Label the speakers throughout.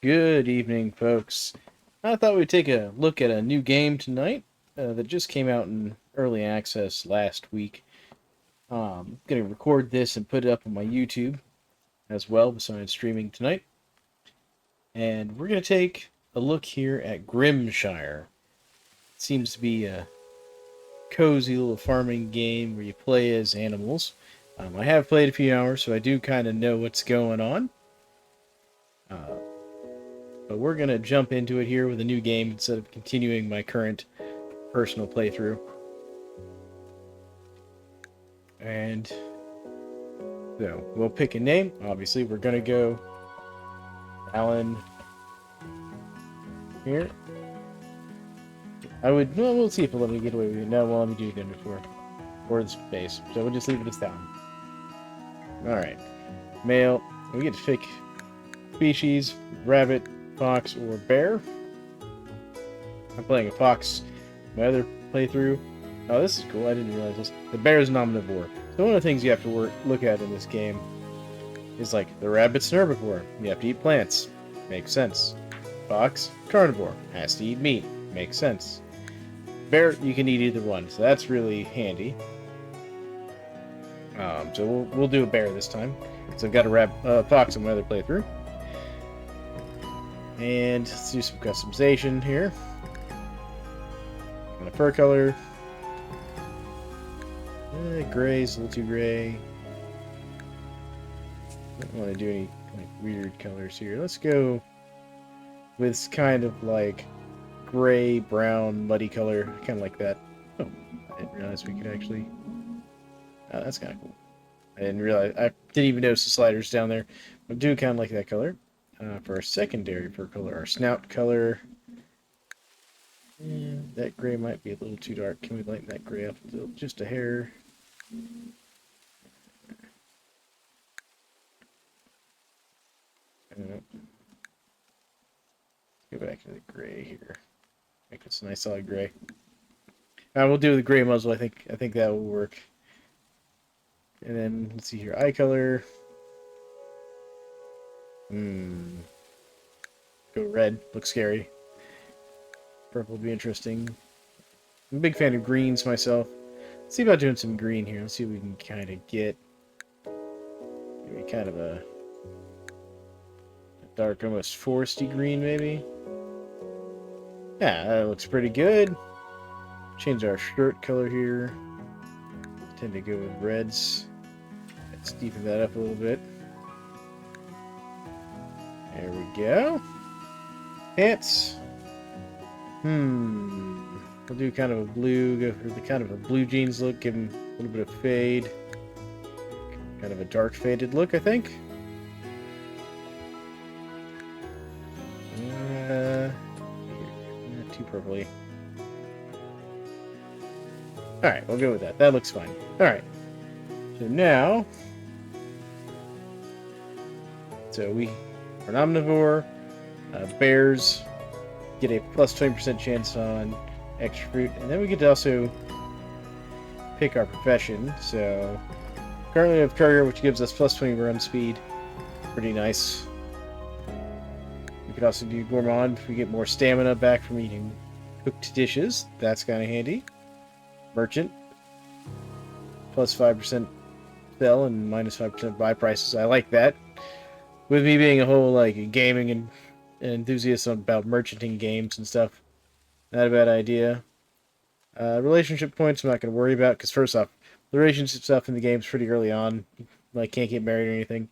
Speaker 1: Good evening, folks. I thought we'd take a look at a new game tonight that just came out in early access last week. I'm going to record this and put it up on my YouTube as well, besides streaming tonight. And we're going to take a look here at Grimshire. It seems to be a cozy little farming game where you play as animals. I have played a few hours, so I do kind of know what's going on. But we're going to jump into it here with a new game instead of continuing my current personal playthrough. And so we'll pick a name. Obviously, we're going to go Alan here. We'll see if it'll let me get away with it. No, well, let me do it before. Or the space. So we'll just leave it as down. Alright. Male. We get to pick species, rabbit, fox, or bear. I'm playing a fox. My other playthrough. Oh, this is cool. I didn't realize this. The bear is an omnivore. So one of the things you have to look at in this game is like the rabbit's an herbivore. You have to eat plants. Makes sense. Fox, carnivore. Has to eat meat. Makes sense. Bear, you can eat either one. So that's really handy. So we'll do a bear this time. So I've got a fox on my other playthrough. And let's do some customization here. And a fur color. Gray's a little too gray. Don't want to do any weird colors here. Let's go with kind of like gray, brown, muddy color. Kind of like that. Oh, I didn't realize we could actually... Oh, that's kind of cool. I didn't even notice the sliders down there. I do kind of like that color. For our secondary fur color, our snout color. That gray might be a little too dark. Can we lighten that gray up just a hair? Go back to the gray here. Make this a nice solid gray. We'll do the gray muzzle. I think that will work. And then let's see here, eye color. Go red. Looks scary. Purple would be interesting. I'm a big fan of greens myself. Let's see about doing some green here. Let's see what we can kind of get. Maybe kind of a dark, almost foresty green, maybe. Yeah, that looks pretty good. Change our shirt color here. Tend to go with reds. Let's deepen that up a little bit. There we go. Pants. We'll do kind of a blue, go for the kind of a blue jeans look, give them a little bit of fade. Kind of a dark faded look, I think. Not too purpley. Alright, we'll go with that. That looks fine. Alright. So now... So we are an omnivore. Bears get a plus 20% chance on extra fruit. And then we get to also pick our profession. So currently we have courier, which gives us plus 20 run speed. Pretty nice. We could also do gourmand if we get more stamina back from eating cooked dishes. That's kind of handy. Merchant. Plus 5% sell and minus 5% buy prices. I like that. With me being a whole gaming and enthusiast about merchanting games and stuff, not a bad idea. Relationship points I'm not going to worry about because first off, the relationship stuff in the game's pretty early on. Can't get married or anything.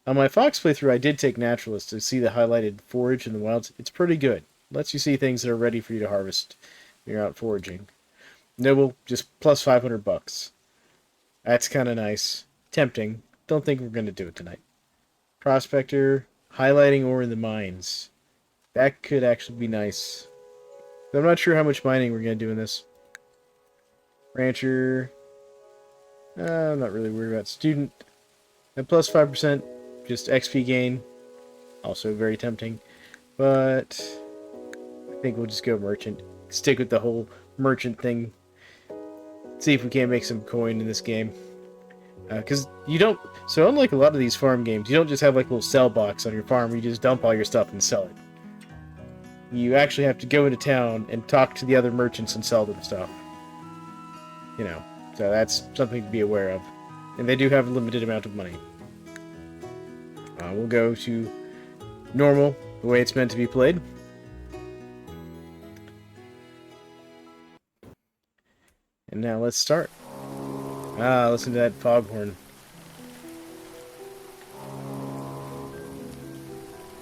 Speaker 1: On my Fox playthrough, I did take Naturalist to see the highlighted forage in the wilds. It's pretty good. Lets you see things that are ready for you to harvest when you're out foraging. Noble, just plus 500 bucks. That's kind of nice. Tempting. Don't think we're going to do it tonight. Prospector, highlighting ore in the mines. That could actually be nice. I'm not sure how much mining we're going to do in this. Rancher. I'm not really worried about student. And plus 5%, just XP gain. Also very tempting. But I think we'll just go merchant. Stick with the whole merchant thing. See if we can't make some coin in this game. Because you don't... So unlike a lot of these farm games, you don't just have like a little sell box on your farm where you just dump all your stuff and sell it. You actually have to go into town and talk to the other merchants and sell them stuff. You know, so that's something to be aware of. And they do have a limited amount of money. We'll go to normal, the way it's meant to be played. And now let's start. Listen to that foghorn.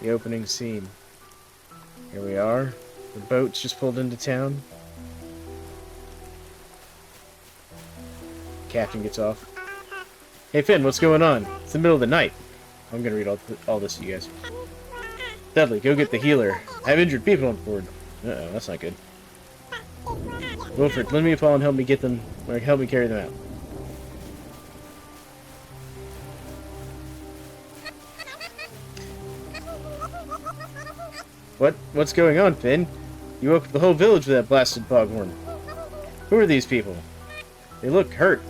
Speaker 1: The opening scene. Here we are. The boat's just pulled into town. Captain gets off. Hey Finn, what's going on? It's the middle of the night. I'm gonna read all this to you guys. Dudley, go get the healer. I have injured people on board. Uh-oh, that's not good. Wilfred, lend me a paw and help me get them, or help me carry them out. What's going on, Finn? You woke up the whole village with that blasted foghorn. Who are these people? They look hurt.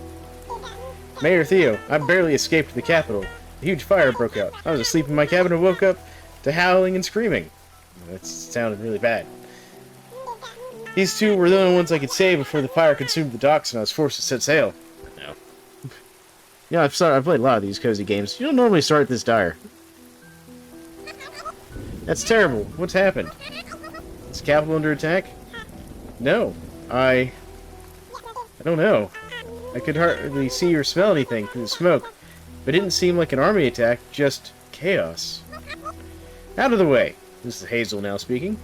Speaker 1: Mayor Theo, I barely escaped the capital. A huge fire broke out. I was asleep in my cabin and woke up to howling and screaming. That sounded really bad. These two were the only ones I could save before the fire consumed the docks and I was forced to set sail. No. Yeah, I've played a lot of these cozy games. You don't normally start this dire. That's terrible. What's happened? Is the capital under attack? No. I don't know. I could hardly see or smell anything through the smoke. But it didn't seem like an army attack, just chaos. Out of the way. This is Hazel now speaking.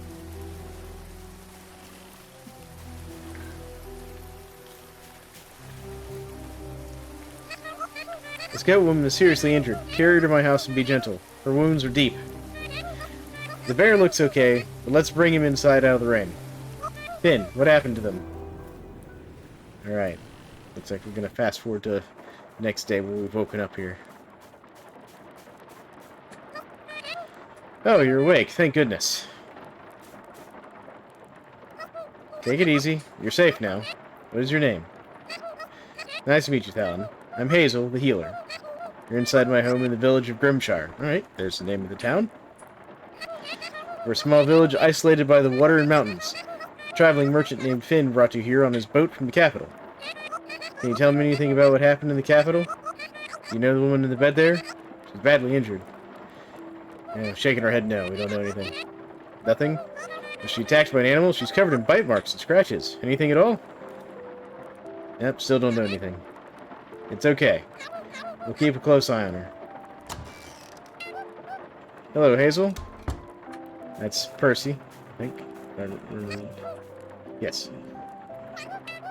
Speaker 1: The scout woman is seriously injured. Carry her to my house and be gentle. Her wounds are deep. The bear looks okay, but let's bring him inside out of the rain. Finn, what happened to them? Alright. Looks like we're going to fast forward to the next day when we've woken up here. Oh, you're awake. Thank goodness. Take it easy. You're safe now. What is your name? Nice to meet you, Talon. I'm Hazel, the healer. You're inside my home in the village of Grimshire. Alright, there's the name of the town. We're a small village isolated by the water and mountains. A traveling merchant named Finn brought you here on his boat from the capital. Can you tell me anything about what happened in the capital? Do you know the woman in the bed there? She's badly injured. Shaking her head no, we don't know anything. Nothing? Was she attacked by an animal? She's covered in bite marks and scratches. Anything at all? Yep, still don't know anything. It's okay. We'll keep a close eye on her. Hello, Hazel. That's Percy, I think. Yes.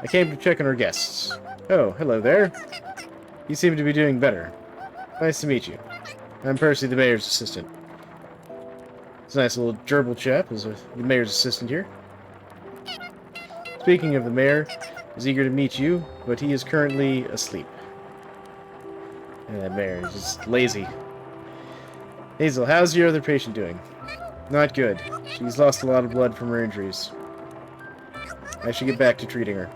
Speaker 1: I came to check on our guests. Oh, hello there. You seem to be doing better. Nice to meet you. I'm Percy, the mayor's assistant. It's a nice little gerbil chap as the mayor's assistant here. Speaking of the mayor, he's eager to meet you, but he is currently asleep. And that mayor is just lazy. Hazel, how's your other patient doing? Not good. She's lost a lot of blood from her injuries. I should get back to treating her.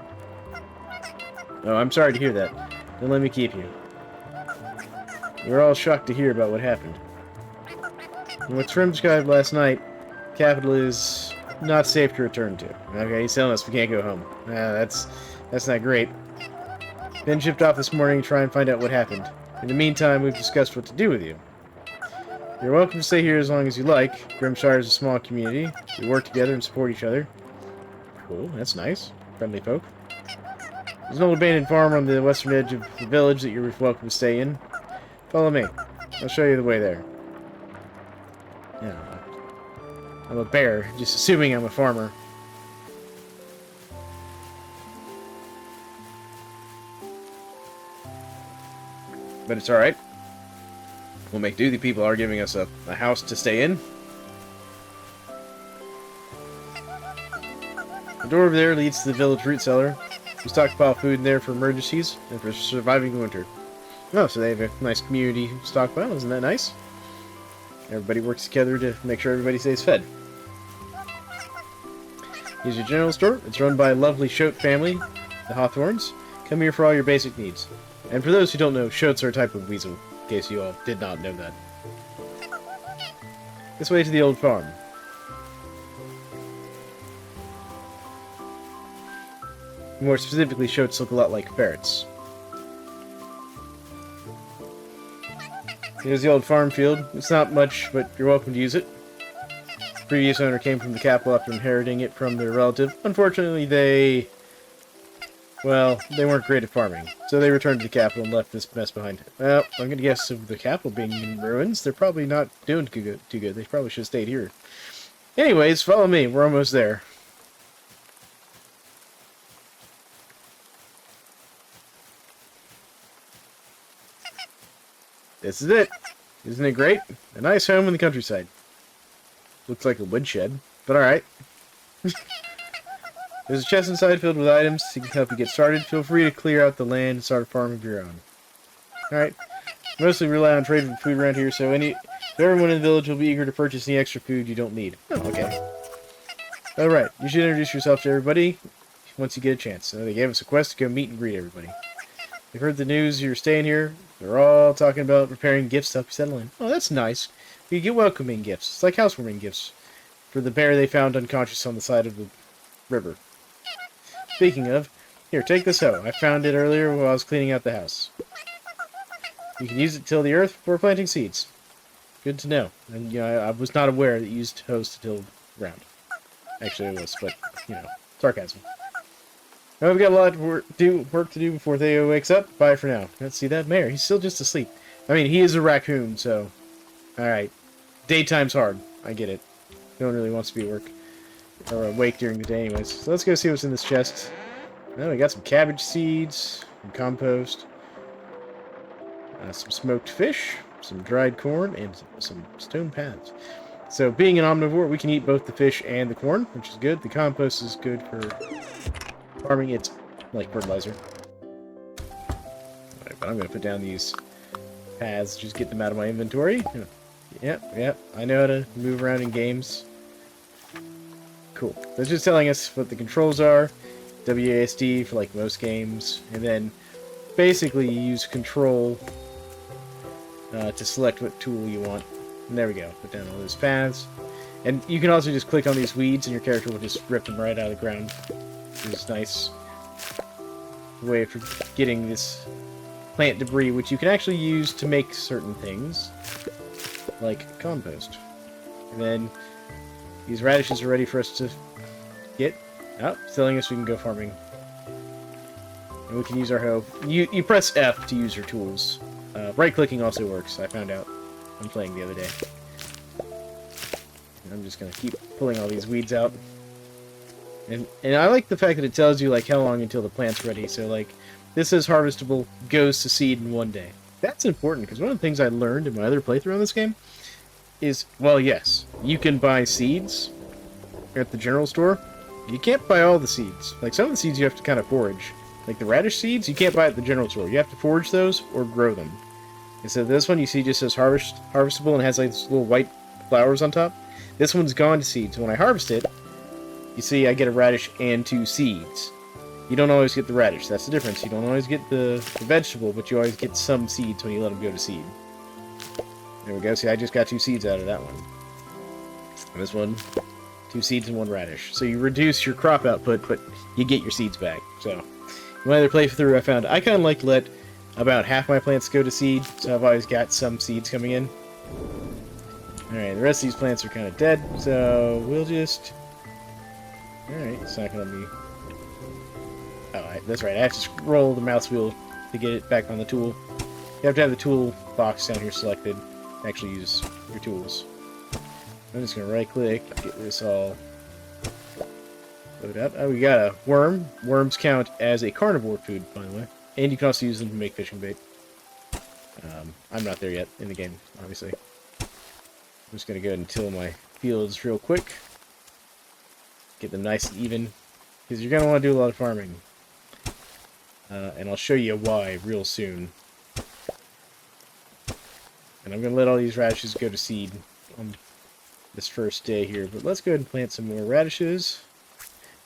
Speaker 1: Oh, I'm sorry to hear that. Then let me keep you. We're all shocked to hear about what happened. And what's described last night, capital is not safe to return to. Okay, he's telling us we can't go home. That's not great. Ben shipped off this morning to try and find out what happened. In the meantime, we've discussed what to do with you. You're welcome to stay here as long as you like. Grimshire is a small community. We work together and support each other. Cool, that's nice. Friendly folk. There's an old abandoned farm on the western edge of the village that you're welcome to stay in. Follow me. I'll show you the way there. Yeah, I'm a bear, just assuming I'm a farmer. But it's alright. We'll make do. The people are giving us a house to stay in. The door over there leads to the village root cellar. We stockpile food in there for emergencies and for surviving the winter. Oh, so they have a nice community stockpile. Isn't that nice? Everybody works together to make sure everybody stays fed. Here's your general store. It's run by a lovely Shote family, the Hawthorns. Come here for all your basic needs. And for those who don't know, shoats are a type of weasel, in case you all did not know that. This way to the old farm. More specifically, shoats look a lot like ferrets. Here's the old farm field. It's not much, but you're welcome to use it. The previous owner came from the capital after inheriting it from their relative. Unfortunately, they weren't great at farming, so they returned to the capital and left this mess behind. Well, I'm gonna guess with the capital being in ruins, they're probably not doing too good. They probably should have stayed here. Anyways, follow me. We're almost there. This is it. Isn't it great? A nice home in the countryside. Looks like a woodshed, but alright. There's a chest inside filled with items to help you get started. Feel free to clear out the land and start a farm of your own. Alright. Mostly rely on trade for food around here, so everyone in the village will be eager to purchase any extra food you don't need. Oh, okay. Alright, you should introduce yourself to everybody once you get a chance. They gave us a quest to go meet and greet everybody. They've heard the news you're staying here. They're all talking about preparing gifts to help you settle in. Oh, that's nice. You get welcoming gifts. It's like housewarming gifts for the bear they found unconscious on the side of the river. Speaking of, here, take this hoe. I found it earlier while I was cleaning out the house. You can use it to till the earth before planting seeds. Good to know. And, I was not aware that you used hoes to till ground. Actually, I was, but, sarcasm. Well, we've got a lot of work to do before Theo wakes up. Bye for now. Let's see that mayor. He's still just asleep. I mean, he is a raccoon, so... Alright. Daytime's hard. I get it. No one really wants to be at work. Or awake during the day anyways. So let's go see what's in this chest. Well, we got some cabbage seeds, some compost, some smoked fish, some dried corn, and some stone paths. So, being an omnivore, we can eat both the fish and the corn, which is good. The compost is good for... farming. It's like fertilizer. Alright, but I'm going to put down these paths, just get them out of my inventory. Yep, I know how to move around in games. Cool. That's just telling us what the controls are. WASD for like most games. And then basically you use control to select what tool you want. And there we go. Put down all those paths. And you can also just click on these weeds and your character will just rip them right out of the ground. Which is a nice way for getting this plant debris, which you can actually use to make certain things, like compost. And then these radishes are ready for us to get. Oh, it's telling us we can go farming. And we can use our hoe. You press F to use your tools. Right-clicking also works, I found out when playing the other day. And I'm just going to keep pulling all these weeds out. And I like the fact that it tells you, like, how long until the plant's ready. So, like, this is harvestable, goes to seed in 1 day. That's important, because one of the things I learned in my other playthrough on this game is, well, yes, you can buy seeds at the general store. You can't buy all the seeds. Like, some of the seeds you have to kind of forage. Like, the radish seeds, you can't buy at the general store. You have to forage those or grow them. And so this one, you see, just says harvestable and has, like, these little white flowers on top. This one's gone to seed. So when I harvest it, you see, I get a radish and 2 seeds. You don't always get the radish. That's the difference. You don't always get the vegetable, but you always get some seeds when you let them go to seed. There we go. See, I just got 2 seeds out of that one. And this one, 2 seeds and 1 radish. So you reduce your crop output, but you get your seeds back. So, in my other playthrough, I found I kind of like to let about half my plants go to seed, so I've always got some seeds coming in. Alright, the rest of these plants are kind of dead, so we'll just... Alright, it's not going to be... Oh, that's right, I have to scroll the mouse wheel to get it back on the tool. You have to have the tool box down here selected to actually use your tools. I'm just going to right-click, get this all loaded up. Oh, we got a worm. Worms count as a carnivore food, by the way. And you can also use them to make fishing bait. I'm not there yet in the game, obviously. I'm just going to go ahead and till my fields real quick. Get them nice and even, because you're going to want to do a lot of farming. And I'll show you why real soon. And I'm going to let all these radishes go to seed on this first day here. But let's go ahead and plant some more radishes.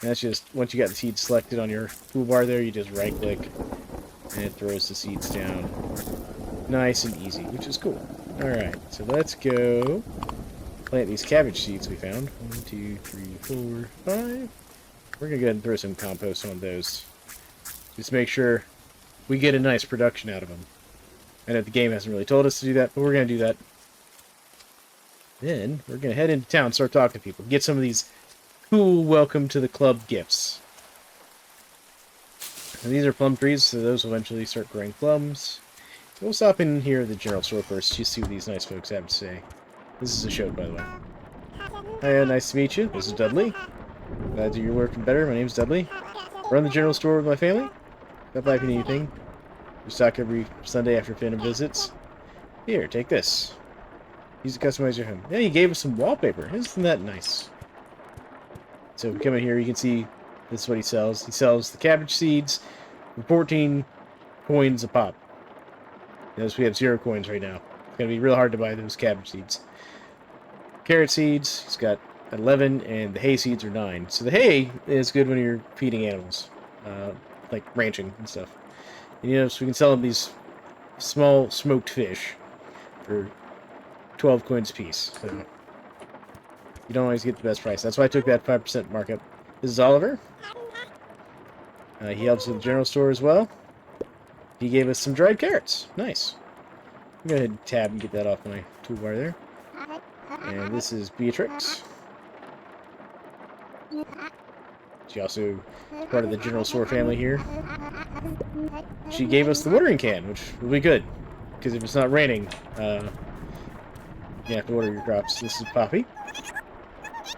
Speaker 1: And that's just, once you got the seed selected on your toolbar there, you just right-click. And it throws the seeds down nice and easy, which is cool. Alright, so let's go plant these cabbage seeds we found. 1, 2, 3, 4, 5. We're going to go ahead and throw some compost on those. Just make sure we get a nice production out of them. I know the game hasn't really told us to do that, but we're going to do that. Then we're going to head into town, start talking to people, get some of these cool welcome to the club gifts. And these are plum trees, so those will eventually start growing plums. We'll stop in here at the general store first, just see what these nice folks have to say. This is a show, by the way. Hi, nice to meet you. This is Dudley. Glad you're working better. My name's Dudley. Run the general store with my family. Stop by if you need anything. We stock every Sunday after Phantom visits. Here, take this. Use it to customize your home. Yeah, he gave us some wallpaper. Isn't that nice? So if we come in here, you can see this is what he sells. He sells the cabbage seeds for 14 coins a pop. Notice we have 0 coins right now. It's going to be real hard to buy those cabbage seeds. Carrot seeds, he's got 11, and the hay seeds are 9. So the hay is good when you're feeding animals, like ranching and stuff. And you notice we can sell them these small smoked fish for 12 coins a piece. So you don't always get the best price. That's why I took that 5% markup. This is Oliver. He helps with the general store as well. He gave us some dried carrots. Nice. I'm going to go ahead and tab and get that off my toolbar there. And this is Beatrix. She also is part of the general store family here. She gave us the watering can, which will be good. Because if it's not raining, you have to water your crops. This is Poppy.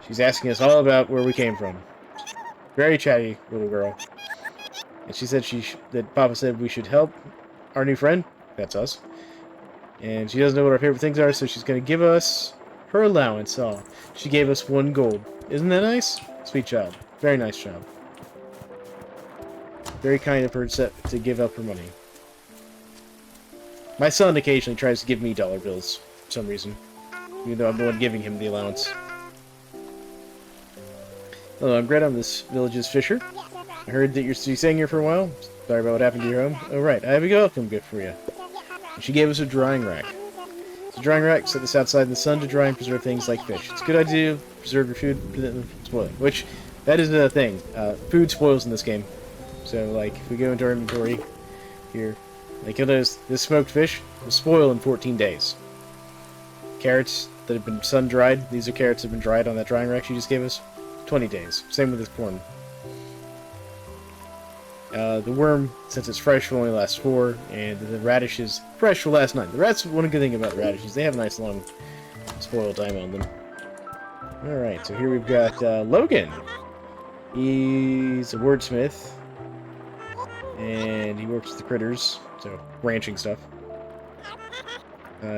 Speaker 1: She's asking us all about where we came from. Very chatty little girl. And she said that Papa said we should help our new friend. That's us. And she doesn't know what our favorite things are, so she's going to give us her allowance. Oh, she gave us 1 gold. Isn't that nice? Sweet child. Very nice child. Very kind of her to give up her money. My son occasionally tries to give me dollar bills for some reason, even though I'm the one giving him the allowance. Hello, I'm Greta. I'm this village's fisher. I heard that you're staying here for a while. Sorry about what happened to your home. Oh, right. I have a welcome gift for you. And she gave us a drying rack. It's a drying rack. Set this outside in the sun to dry and preserve things like fish. It's a good idea to preserve your food from spoiling. Which, that is the thing. Food spoils in this game. So, like, if we go into our inventory here, like, you'll notice this smoked fish will spoil in 14 days. Carrots that have been sun-dried. These are carrots that have been dried on that drying rack she just gave us. 20 days. Same with this corn. The worm, since it's fresh, will only last 4, and the radish is fresh will last 9. That's one good thing about radishes. They have a nice long spoil time on them. Alright, so here we've got Logan. He's a wordsmith, and he works with the critters, so ranching stuff.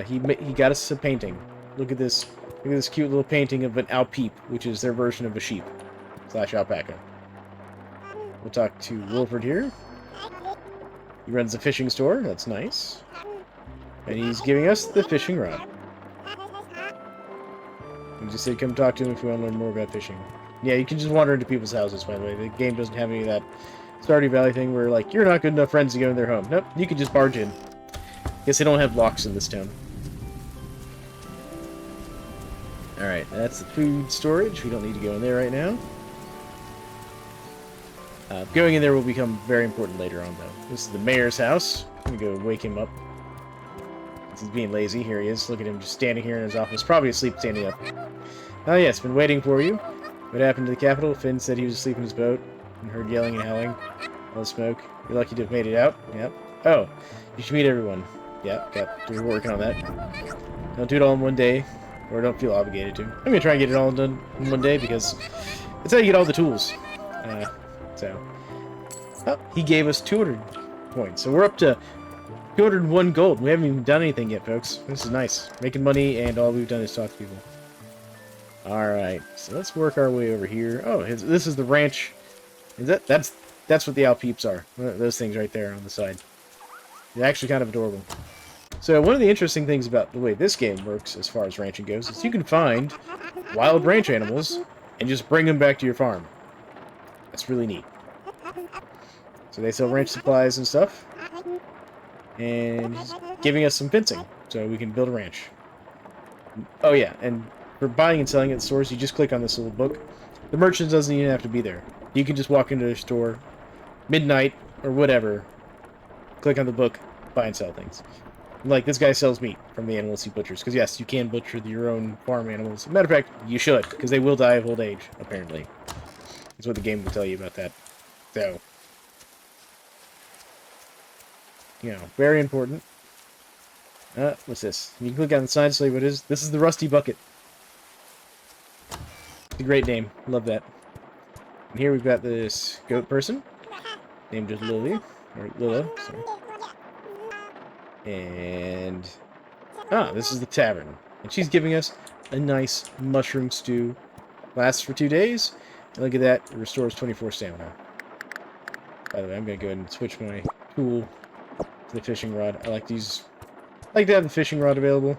Speaker 1: He got us a painting. Look at this cute little painting of an alpeep, which is their version of a sheep / alpaca. We'll talk to Wilford here. He runs a fishing store. That's nice. And he's giving us the fishing rod. We just said come talk to him if we want to learn more about fishing. Yeah, you can just wander into people's houses, by the way. The game doesn't have any of that Stardew Valley thing where, like, you're not good enough friends to go in their home. Nope, you can just barge in. Guess they don't have locks in this town. Alright, that's the food storage. We don't need to go in there right now. Going in there will become very important later on, though. This is the mayor's house. I'm going to go wake him up. He's being lazy. Here he is. Look at him just standing here in his office. Probably asleep standing up. Oh, yes. Been waiting for you. What happened to the capital? Finn said he was asleep in his boat and heard yelling and howling. All the smoke. You're lucky to have made it out. Yep. Oh, you should meet everyone. Yep. We're working on that. Don't do it all in one day, or don't feel obligated to. I'm going to try and get it all done in one day because that's how you get all the tools. Oh, he gave us 200 points. So we're up to 201 gold. We haven't even done anything yet, folks. This is nice. Making money, and all we've done is talk to people. Alright, so let's work our way over here. Oh, this is the ranch. That's what the alpeeps are. Those things right there on the side. They're actually kind of adorable. So one of the interesting things about the way this game works as far as ranching goes is you can find wild ranch animals and just bring them back to your farm. That's really neat. So they sell ranch supplies and stuff. And he's giving us some fencing, so we can build a ranch. Oh yeah, and for buying and selling at stores, you just click on this little book. The merchant doesn't even have to be there. You can just walk into their store, midnight, or whatever, click on the book, buy and sell things. Like, this guy sells meat from the animals he butchers. Because, yes, you can butcher your own farm animals. Matter of fact, you should. Because they will die of old age, apparently. That's what the game will tell you about that. So, you know, very important. What's this? You can click on the sign to see what it is. This is the Rusty Bucket. It's a great name. Love that. And here we've got this goat person. Named just Lily. Or Lilla, sorry. And... this is the tavern. And she's giving us a nice mushroom stew. Lasts for 2 days. And look at that. It restores 24 stamina. By the way, I'm going to go ahead and switch my tool to the fishing rod. I like to have the fishing rod available.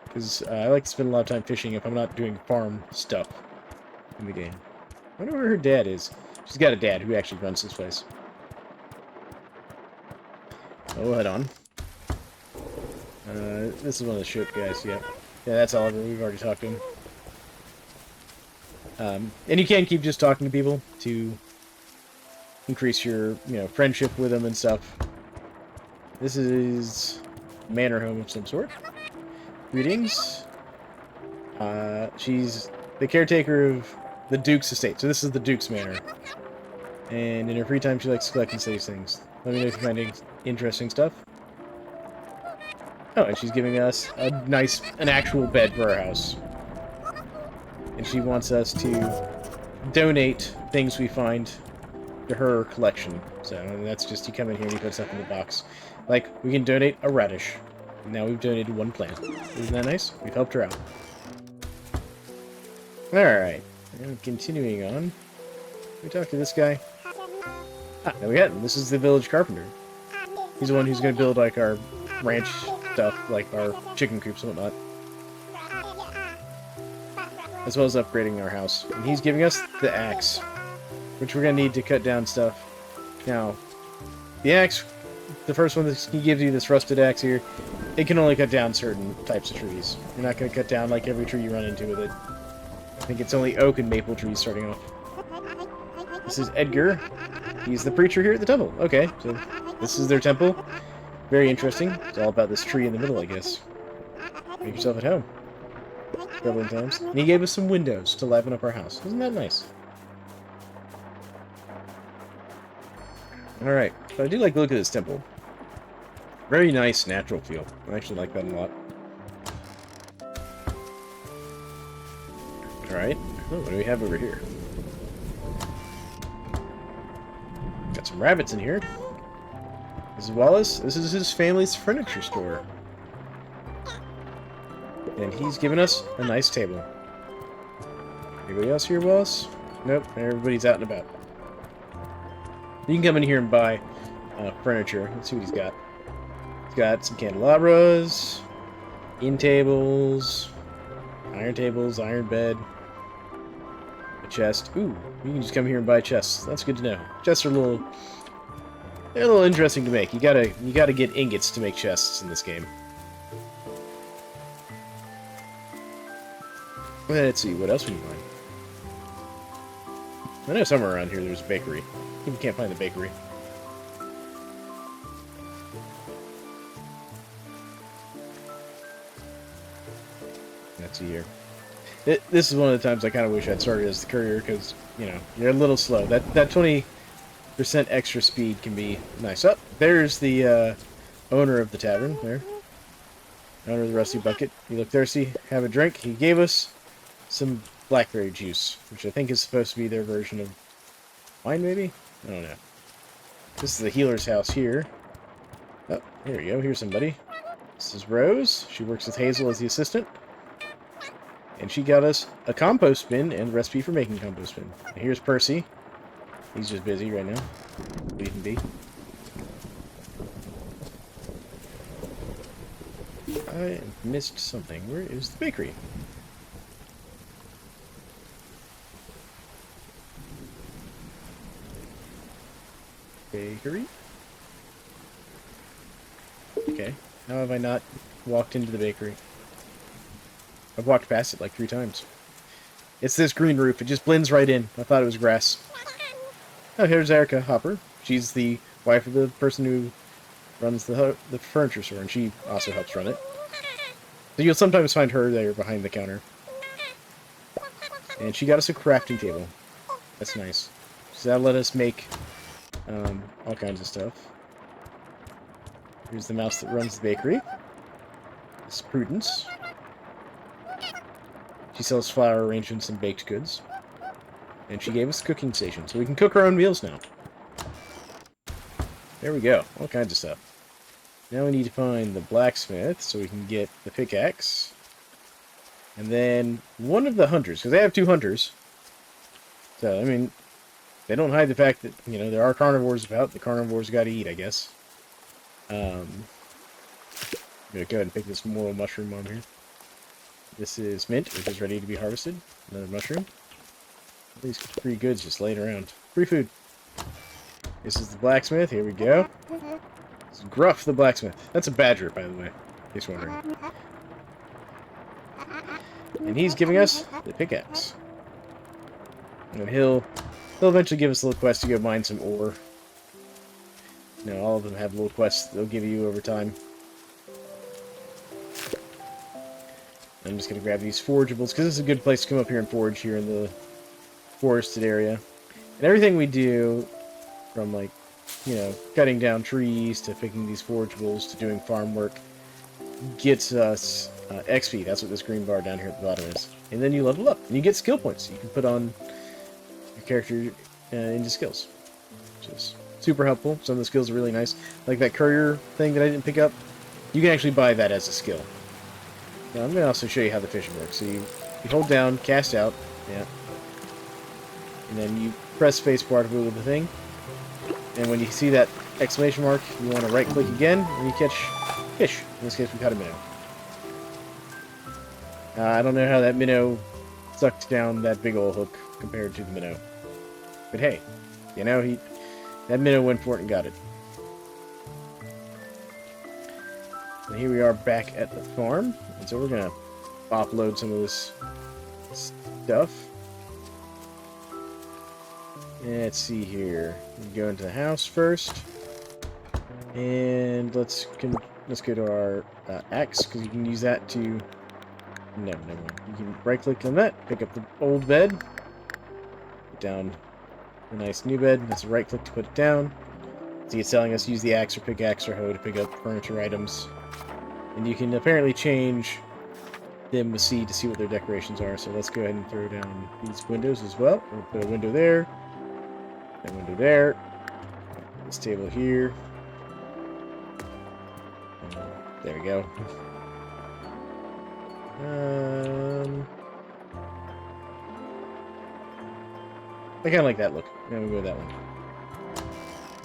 Speaker 1: Because I like to spend a lot of time fishing if I'm not doing farm stuff in the game. I wonder where her dad is. She's got a dad who actually runs this place. Oh, head on. This is one of the ship guys, yeah. Yeah, that's Oliver. We've already talked to him. And you can keep just talking to people to increase your, friendship with them and stuff. This is a manor home of some sort. Greetings. She's the caretaker of the Duke's estate. So this is the Duke's manor. And in her free time, she likes to collect and study things. Let me know if you find interesting stuff. Oh, and she's giving us an actual bed for our house. And she wants us to donate things we find to her collection. So, and that's just, you come in here and you put stuff in the box. Like, we can donate a radish. Now we've donated 1 plant. Isn't that nice? We've helped her out. Alright. And continuing on. We talk to this guy. There we got him. This is the village carpenter. He's the one who's going to build, like, our ranch stuff, like our chicken coops and whatnot. As well as upgrading our house. And he's giving us the axe, which we're going to need to cut down stuff. Now, the axe, the first one that he gives you, this rusted axe here, it can only cut down certain types of trees. You're not going to cut down like every tree you run into with it. I think it's only oak and maple trees starting off. This is Edgar. He's the preacher here at the temple. Okay, so this is their temple. Very interesting. It's all about this tree in the middle, I guess. Make yourself at home. Several times. And he gave us some windows to liven up our house. Isn't that nice? Alright, so I do like the look of this temple. Very nice natural feel. I actually like that a lot. Alright, what do we have over here? Got some rabbits in here. This is Wallace. This is his family's furniture store. And he's given us a nice table. Anybody else here, Wallace? Nope, everybody's out and about. You can come in here and buy furniture. Let's see what he's got. He's got some candelabras, end tables, iron bed, a chest. Ooh, you can just come here and buy chests. That's good to know. Chests are they're a little interesting to make. You gotta get ingots to make chests in this game. Let's see, what else we can find? I know somewhere around here there's a bakery. I think you can't find the bakery. Let's see here. This is one of the times I kind of wish I'd started as the courier, because, you're a little slow. That 20% extra speed can be nice. Oh, there's the owner of the tavern, there. Owner of the Rusty Bucket. You look thirsty, have a drink. He gave us some blackberry juice, which I think is supposed to be their version of wine, maybe? I don't know. This is the healer's house here. Oh, here we go. Here's somebody. This is Rose. She works with Hazel as the assistant. And she got us a compost bin and a recipe for making compost bin. And here's Percy. He's just busy right now. Leave him be. I missed something. Where is the bakery? Bakery? How have I not walked into the bakery? I've walked past it like 3 times. It's this green roof. It just blends right in. I thought it was grass. Oh, here's Erica Hopper. She's the wife of the person who runs the furniture store, and she also helps run it. So you'll sometimes find her there behind the counter. And she got us a crafting table. That's nice. So that'll let us make all kinds of stuff. Here's the mouse that runs the bakery. This is Prudence. She sells flour arrangements and baked goods. And she gave us a cooking station, so we can cook our own meals now. There we go. All kinds of stuff. Now we need to find the blacksmith so we can get the pickaxe. And then one of the hunters, because they have 2 hunters. So, I mean, they don't hide the fact that, you know, there are carnivores about. The carnivores got to eat, I guess. I'm going to go ahead and pick this moral mushroom on here. This is mint, which is ready to be harvested. Another mushroom. These free goods just laying around. Free food. This is the blacksmith. Here we go. This is Gruff the blacksmith. That's a badger, by the way, in case you're wondering. And he's giving us the pickaxe. And he'll eventually give us a little quest to go mine some ore. You know, all of them have little quests they'll give you over time. I'm just going to grab these forageables, because this is a good place to come up here and forage here in the forested area. And everything we do, from, like, you know, cutting down trees to picking these forageables to doing farm work, gets us XP. That's what this green bar down here at the bottom is. And then you level up, and you get skill points. You can put on your character into skills, which is super helpful. Some of the skills are really nice. Like that courier thing that I didn't pick up, you can actually buy that as a skill. Now, I'm going to also show you how the fishing works. So you hold down, cast out, yeah. And then you press spacebar to move the thing. And when you see that exclamation mark, you want to right-click again, and you catch fish. In this case, we caught a minnow. I don't know how that minnow sucked down that big old hook compared to the minnow. But hey, you know, that minnow went for it and got it. And here we are back at the farm. And so we're going to offload some of this stuff. Let's see here. We go into the house first. And let's go to our axe, because you can use that to... No, never mind. You can right-click on that, pick up the old bed, put down a nice new bed. That's a right-click to put it down. See, it's telling us use the axe or pickaxe or hoe to pick up furniture items. And you can apparently change them with C to see what their decorations are. So let's go ahead and throw down these windows as well. We'll put a window there, a window there, this table here. There we go. I kind of like that look. Now we'll go with that one.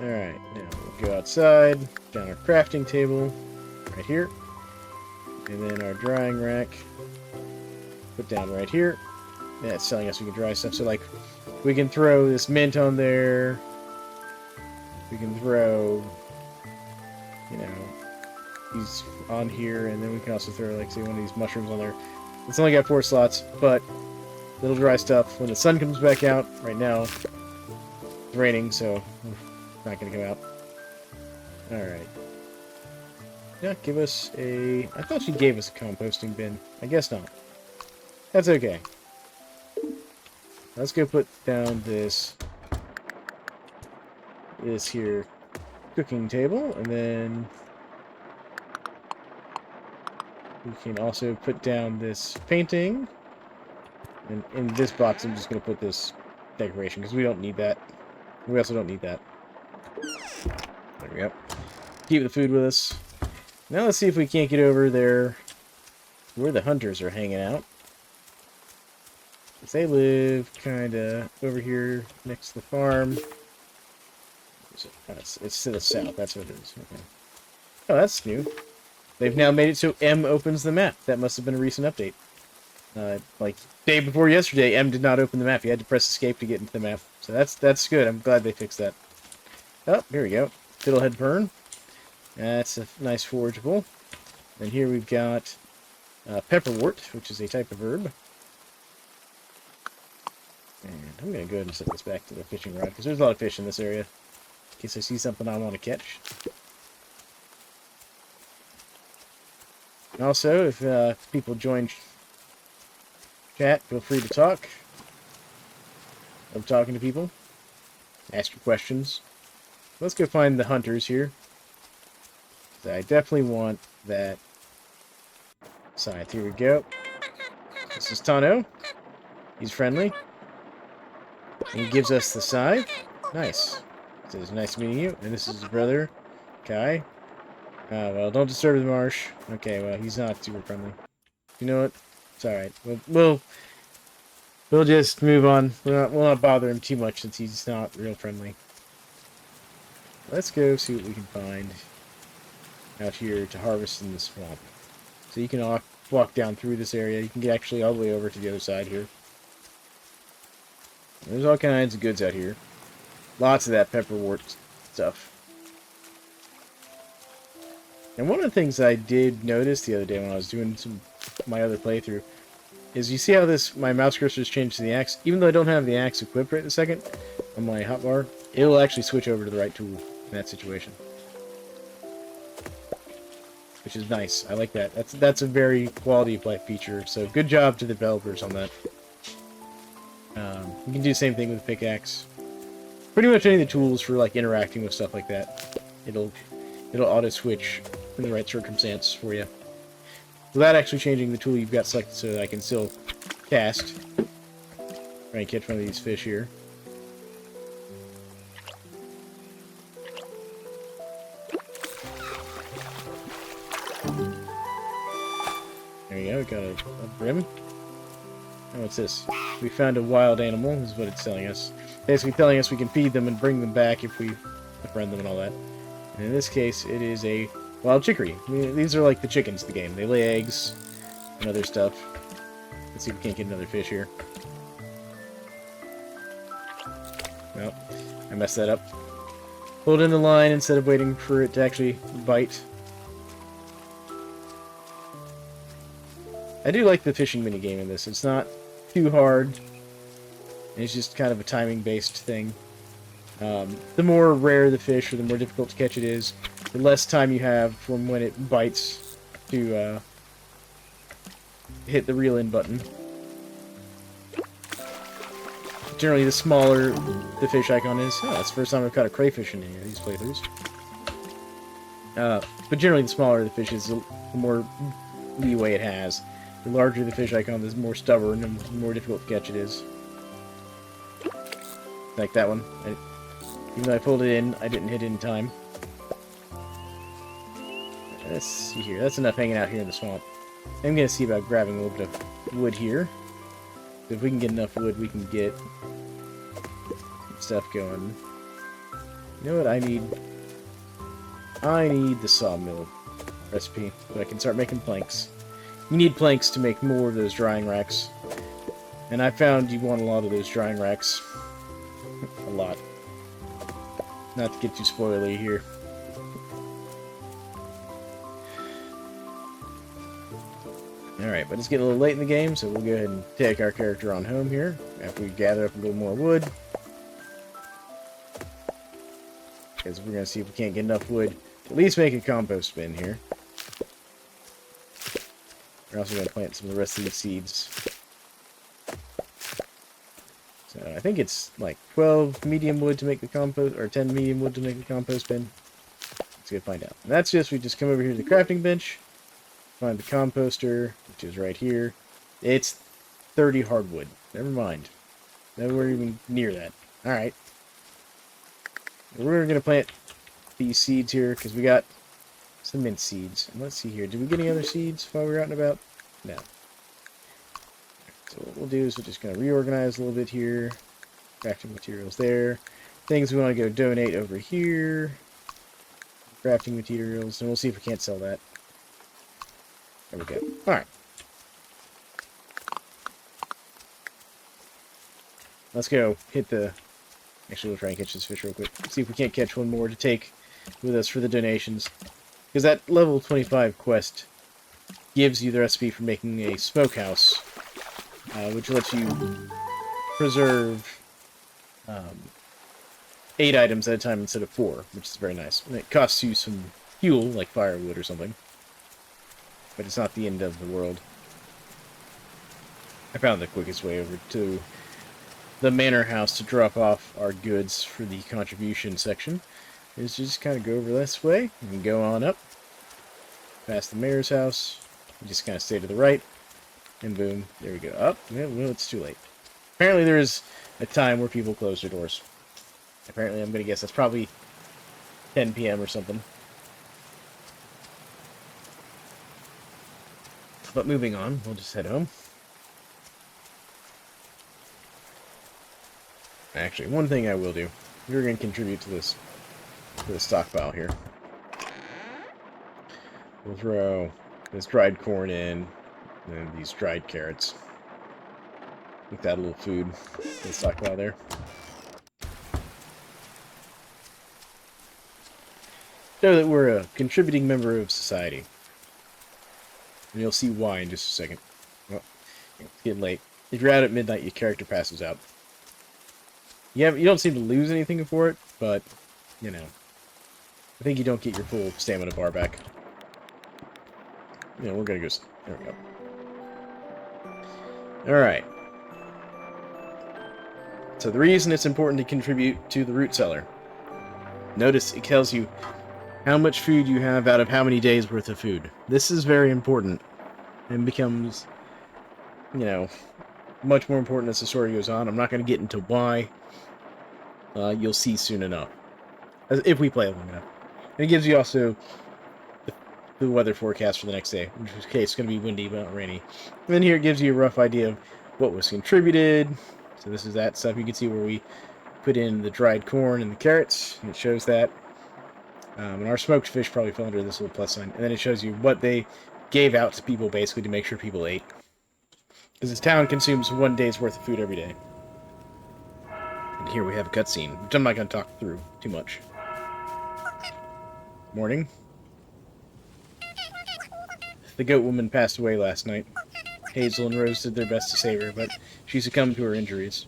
Speaker 1: Alright, now we'll go outside, down our crafting table, right here. And then our drying rack, put down right here. Yeah, it's telling us we can dry stuff. So, like, we can throw this mint on there. We can throw, you know, these on here. And then we can also throw, like, say, one of these mushrooms on there. It's only got 4 slots, but it'll dry stuff when the sun comes back out. Right now, it's raining, so it's not going to come out. Alright. Yeah, give us a... I thought she gave us a composting bin. I guess not. That's okay. Let's go put down this here cooking table, and then we can also put down this painting. And in this box, I'm just going to put this decoration, because we don't need that. We also don't need that. There we go. Keep the food with us. Now let's see if we can't get over there where the hunters are hanging out. Because they live kind of over here next to the farm. It's to the south. That's what it is. Okay. Oh, that's new. They've now made it so M opens the map. That must have been a recent update. Like, day before yesterday, M did not open the map. You had to press escape to get into the map. So that's good. I'm glad they fixed that. Oh, here we go. Fiddlehead Fern. That's a nice forageable. And here we've got pepperwort, which is a type of herb. And I'm going to go ahead and set this back to the fishing rod, because there's a lot of fish in this area. In case I see something I want to catch. And also, if people join chat, feel free to talk. Love talking to people. Ask your questions. Let's go find the hunters here. I definitely want that scythe. Here we go. This is Tano. He's friendly. And he gives us the scythe. Nice. So it's nice meeting you. And this is his brother, Kai. Well, don't disturb the marsh. Okay, well, he's not super friendly. You know what? It's alright. We'll just move on. We'll not bother him too much since he's not real friendly. Let's go see what we can find out here to harvest in the swamp. So you can walk down through this area. You can get actually all the way over to the other side here. There's all kinds of goods out here. Lots of that pepperwort stuff. And one of the things I did notice the other day when I was doing my other playthrough is you see how my mouse cursor has changed to the axe? Even though I don't have the axe equipped right this second on my hotbar, it will actually switch over to the right tool in that situation. Which is nice. I like that. That's a very quality of life feature. So good job to the developers on that. You can do the same thing with the pickaxe. Pretty much any of the tools for like interacting with stuff like that. It'll auto switch in the right circumstance for you. Without actually changing the tool you've got selected so that I can still cast. Try and catch one of these fish here. There you go, we got a brim. Oh, what's this? We found a wild animal, is what it's telling us. Basically telling us we can feed them and bring them back if we befriend them and all that. And in this case, it is a wild chicory. I mean, these are like the chickens of the game. They lay eggs and other stuff. Let's see if we can't get another fish here. Nope, I messed that up. Pulled in the line instead of waiting for it to actually bite. I do like the fishing minigame in this. It's not too hard. It's just kind of a timing-based thing. The more rare the fish, or the more difficult to catch it is, the less time you have from when it bites to hit the reel-in button. Generally, the smaller the fish icon is... Oh, that's the first time I've caught a crayfish in any of these playthroughs. But generally, the smaller the fish is, the more leeway it has. The larger the fish icon, the more stubborn and the more difficult to catch it is. Like that one. Even though I pulled it in, I didn't hit it in time. Let's see here. That's enough hanging out here in the swamp. I'm going to see about grabbing a little bit of wood here. If we can get enough wood, we can get stuff going. You know what I need? I need the sawmill recipe so I can start making planks. You need planks to make more of those drying racks. And I found you want a lot of those drying racks. A lot. Not to get too spoilery here. Alright, but it's getting a little late in the game, so we'll go ahead and take our character on home here, after we gather up a little more wood. Because we're going to see if we can't get enough wood to at least make a compost bin here. We're also going to plant some of the rest of these seeds. So I think it's like 12 medium wood to make the compost, or 10 medium wood to make the compost bin. Let's go find out. And that's just, we just come over here to the crafting bench, find the composter, which is right here. It's 30 hardwood. Never mind. Nowhere even near that. Alright. We're going to plant these seeds here, because we got some mint seeds. And let's see here. Did we get any other seeds while we were out and about? No. So what we'll do is we're just going to reorganize a little bit here. Crafting materials there. Things we want to go donate over here. Crafting materials. And we'll see if we can't sell that. There we go. Alright. Let's go hit the... Actually, we'll try and catch this fish real quick. See if we can't catch one more to take with us for the donations. Because that level 25 quest gives you the recipe for making a smokehouse, which lets you preserve 8 items at a time instead of 4, which is very nice. And it costs you some fuel, like firewood or something, but it's not the end of the world. I found the quickest way over to the manor house to drop off our goods for the contribution section is just kind of go over this way and go on up past the mayor's house. You just kind of stay to the right, and boom, there we go. Up. Well, it's too late. Apparently there is a time where people close their doors. Apparently, I'm going to guess that's probably 10 p.m. or something. But moving on, we'll just head home. Actually, one thing I will do. We're going to contribute to this stockpile here. We'll throw this dried corn in, and these dried carrots. Make that a little food for the stockpile there. Show that we're a contributing member of society. And you'll see why in just a second. Well, it's getting late. If you're out at midnight, your character passes out. You don't seem to lose anything for it, but, you know. I think you don't get your full stamina bar back. We're gonna go... There we go. Alright. So the reason it's important to contribute to the root cellar. Notice it tells you how much food you have out of how many days worth of food. This is very important. And becomes, much more important as the story goes on. I'm not going to get into why. You'll see soon enough. If we play long enough. And it gives you also the weather forecast for the next day. In which case, it's going to be windy, but not rainy. And then here it gives you a rough idea of what was contributed. So this is that stuff. You can see where we put in the dried corn and the carrots. And it shows that. And our smoked fish probably fell under this little plus sign. And then it shows you what they gave out to people, basically, to make sure people ate. Because this town consumes 1 day's worth of food every day. And here we have a cutscene, which I'm not going to talk through too much. Morning. The goat woman passed away last night. Hazel and Rose did their best to save her, but she succumbed to her injuries.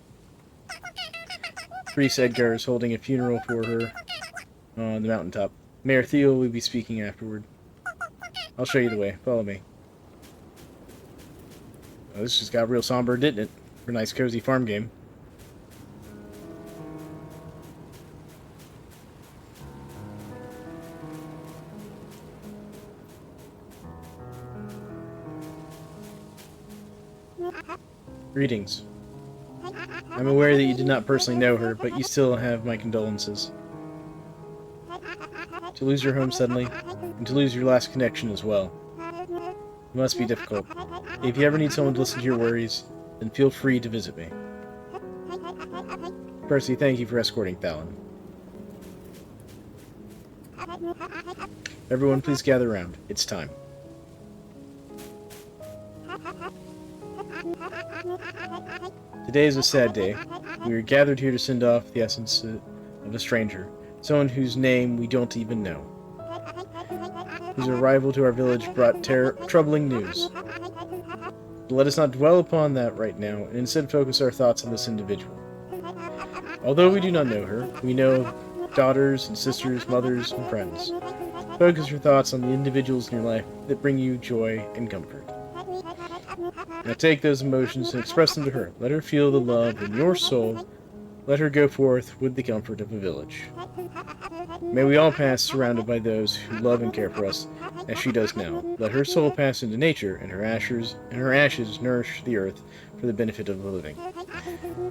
Speaker 1: Priest Edgar is holding a funeral for her on the mountaintop. Mayor Theo will be speaking afterward. I'll show you the way. Follow me. Oh, this just got real somber, didn't it? For a nice, cozy farm game. Greetings. I'm aware that you did not personally know her, but you still have my condolences. To lose your home suddenly, and to lose your last connection as well. It must be difficult. If you ever need someone to listen to your worries, then feel free to visit me. Percy, thank you for escorting Fallon. Everyone, please gather around. It's time. Today is a sad day. We are gathered here to send off the essence of a stranger, someone whose name we don't even know. Whose arrival to our village brought troubling news. But let us not dwell upon that right now, and instead focus our thoughts on this individual. Although we do not know her, we know daughters and sisters, mothers and friends. Focus your thoughts on the individuals in your life that bring you joy and comfort. Now take those emotions and express them to her. Let her feel the love in your soul. Let her go forth with the comfort of a village. May we all pass surrounded by those who love and care for us, as she does now. Let her soul pass into nature, and her ashes nourish the earth for the benefit of the living,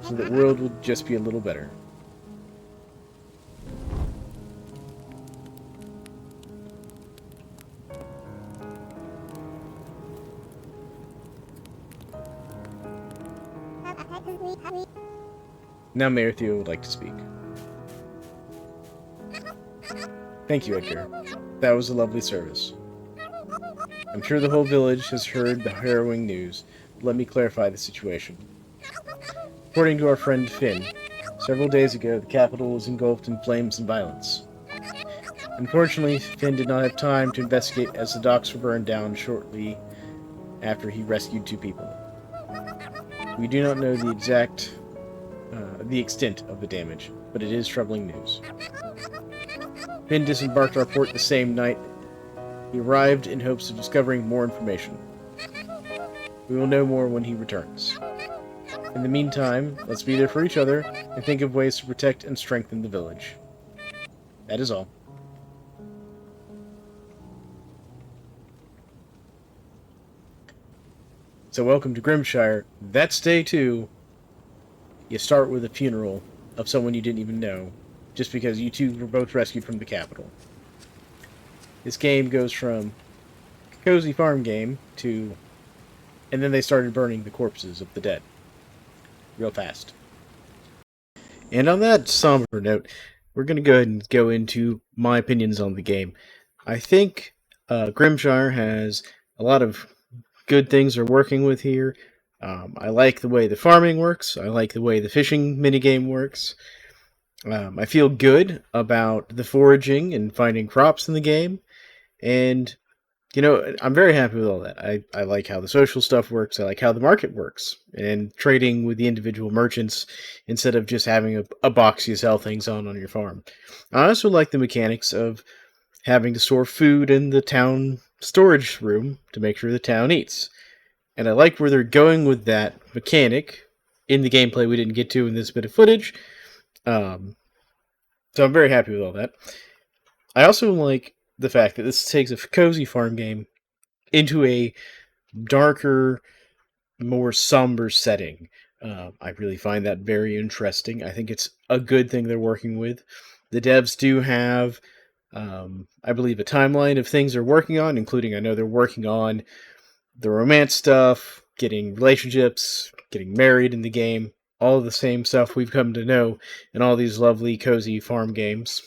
Speaker 1: so that the world will just be a little better. Now Mayor Theo would like to speak. Thank you, Edgar. That was a lovely service. I'm sure the whole village has heard the harrowing news, but let me clarify the situation. According to our friend Finn, several days ago the capital was engulfed in flames and violence. Unfortunately, Finn did not have time to investigate as the docks were burned down shortly after he rescued 2 people. We do not know the extent of the damage, but it is troubling news. Finn disembarked our port the same night. He arrived in hopes of discovering more information. We will know more when he returns. In the meantime, let's be there for each other and think of ways to protect and strengthen the village. That is all. So welcome to Grimshire. That's day 2. You start with a funeral of someone you didn't even know, just because you two were both rescued from the capital. This game goes from a cozy farm game to... and then they started burning the corpses of the dead. Real fast. And on that somber note, we're going to go ahead and go into my opinions on the game. I think Grimshire has a lot of good things they're working with here. I like the way the farming works. I like the way the fishing minigame works. I feel good about the foraging and finding crops in the game. And, you know, I'm very happy with all that. I like how the social stuff works. I like how the market works. And trading with the individual merchants instead of just having a box you sell things on your farm. I also like the mechanics of having to store food in the town storage room to make sure the town eats. And I like where they're going with that mechanic in the gameplay we didn't get to in this bit of footage. So I'm very happy with all that. I also like the fact that this takes a cozy farm game into a darker, more somber setting. I really find that very interesting. I think it's a good thing they're working with. The devs do have, I believe, a timeline of things they're working on, including I know they're working on the romance stuff, getting relationships, getting married in the game, all of the same stuff we've come to know in all these lovely, cozy farm games.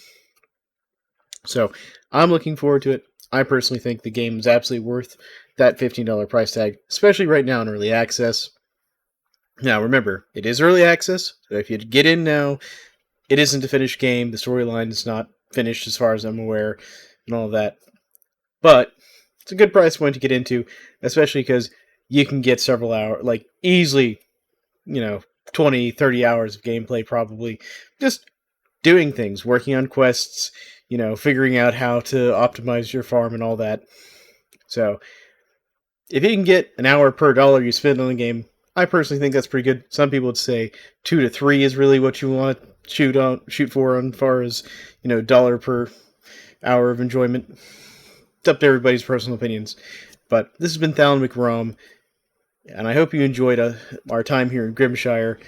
Speaker 1: So, I'm looking forward to it. I personally think the game is absolutely worth that $15 price tag, especially right now in early access. Now, remember, it is early access, so if you get in now, it isn't a finished game. The storyline is not finished as far as I'm aware, and all of that. But it's a good price point to get into, especially because you can get several hours, like easily, 20, 30 hours of gameplay probably, just doing things, working on quests, figuring out how to optimize your farm and all that. So, if you can get an hour per dollar you spend on the game, I personally think that's pretty good. Some people would say 2 to 3 is really what you want to shoot for as far as, dollar per hour of enjoyment. It's up to everybody's personal opinions. But this has been Thalon McRom, and I hope you enjoyed our time here in Grimshire.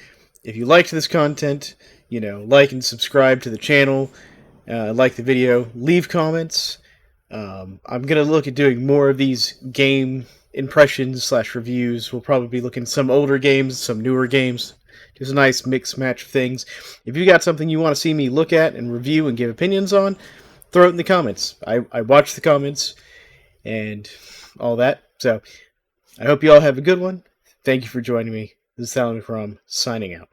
Speaker 1: If you liked this content, like and subscribe to the channel, like the video, leave comments. I'm going to look at doing more of these game impressions / reviews. We'll probably be looking at some older games, some newer games. Just a nice mix match of things. If you got something you want to see me look at and review and give opinions on, throw it in the comments. I watch the comments and all that. So I hope you all have a good one. Thank you for joining me. This is Thalon McRom signing out.